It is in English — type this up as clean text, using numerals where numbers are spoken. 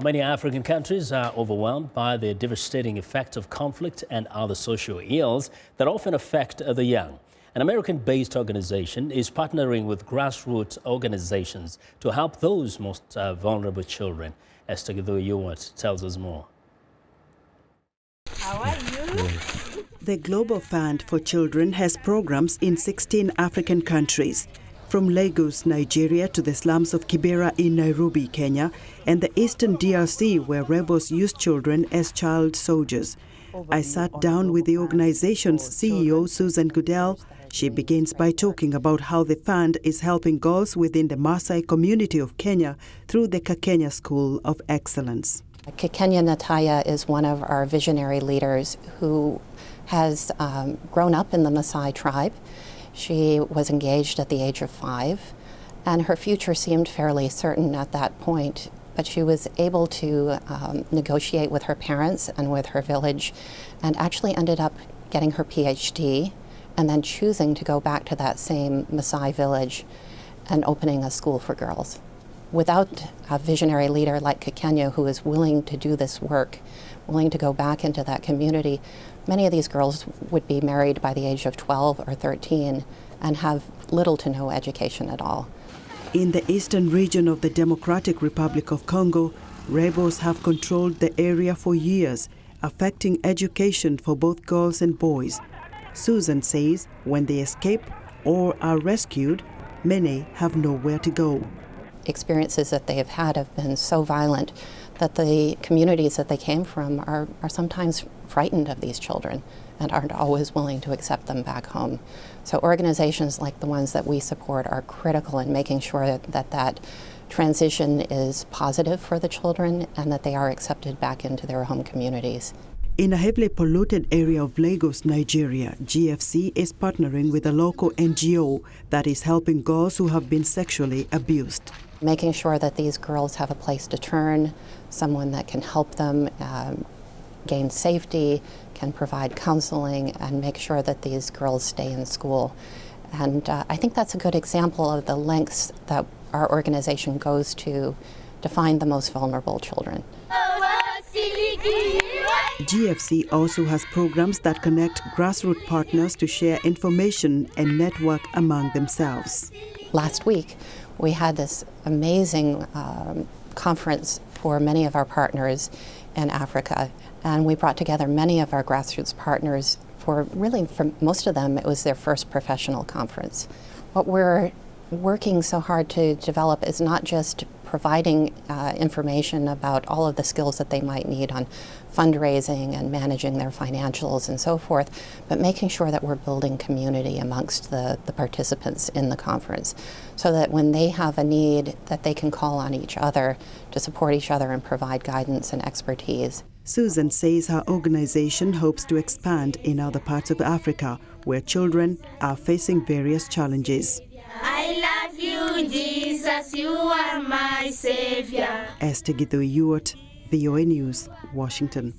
Many African countries are overwhelmed by the devastating effect of conflict and other social ills that often affect the young. An American-based organization is partnering with grassroots organizations to help those most vulnerable children. Esther Githui-Ewart tells us more. How are you? The Global Fund for Children has programs in 16 African countries, from Lagos, Nigeria to the slums of Kibera in Nairobi, Kenya, and the eastern DRC where rebels use children as child soldiers. I sat down with the organization's CEO, Susan Goodell. She begins by talking about how the fund is helping girls within the Maasai community of Kenya through the Kakenya School of Excellence. Kakenya Nataya is one of our visionary leaders who has grown up in the Maasai tribe. She was engaged at the age of 5, and her future seemed fairly certain at that point, but she was able to negotiate with her parents and with her village, and actually ended up getting her PhD, and then choosing to go back to that same Maasai village and opening a school for girls. Without a visionary leader like Kakenya, who is willing to do this work, willing to go back into that community, many of these girls would be married by the age of 12 or 13 and have little to no education at all. In the eastern region of the Democratic Republic of Congo, rebels have controlled the area for years, affecting education for both girls and boys. Susan says when they escape or are rescued, many have nowhere to go. Experiences that they have been so violent that the communities that they came from are sometimes frightened of these children and aren't always willing to accept them back home. So organizations like the ones that we support are critical in making sure that transition is positive for the children and that they are accepted back into their home communities. In a heavily polluted area of Lagos, Nigeria, GFC is partnering with a local NGO that is helping girls who have been sexually abused. Making sure that these girls have a place to turn, someone that can help them gain safety, can provide counseling, and make sure that these girls stay in school. And I think that's a good example of the lengths that our organization goes to find the most vulnerable children. GFC also has programs that connect grassroots partners to share information and network among themselves. Last week, we had this amazing conference for many of our partners in Africa, and we brought together many of our grassroots partners for most of them, it was their first professional conference. What we're working so hard to develop is not just providing information about all of the skills that they might need on fundraising and managing their financials and so forth, but making sure that we're building community amongst the participants in the conference so that when they have a need that they can call on each other to support each other and provide guidance and expertise. Susan says her organization hopes to expand in other parts of Africa where children are facing various challenges. I love you, Jesus, you are my Savior. Esther Githui-Ewart, VOA News, Washington.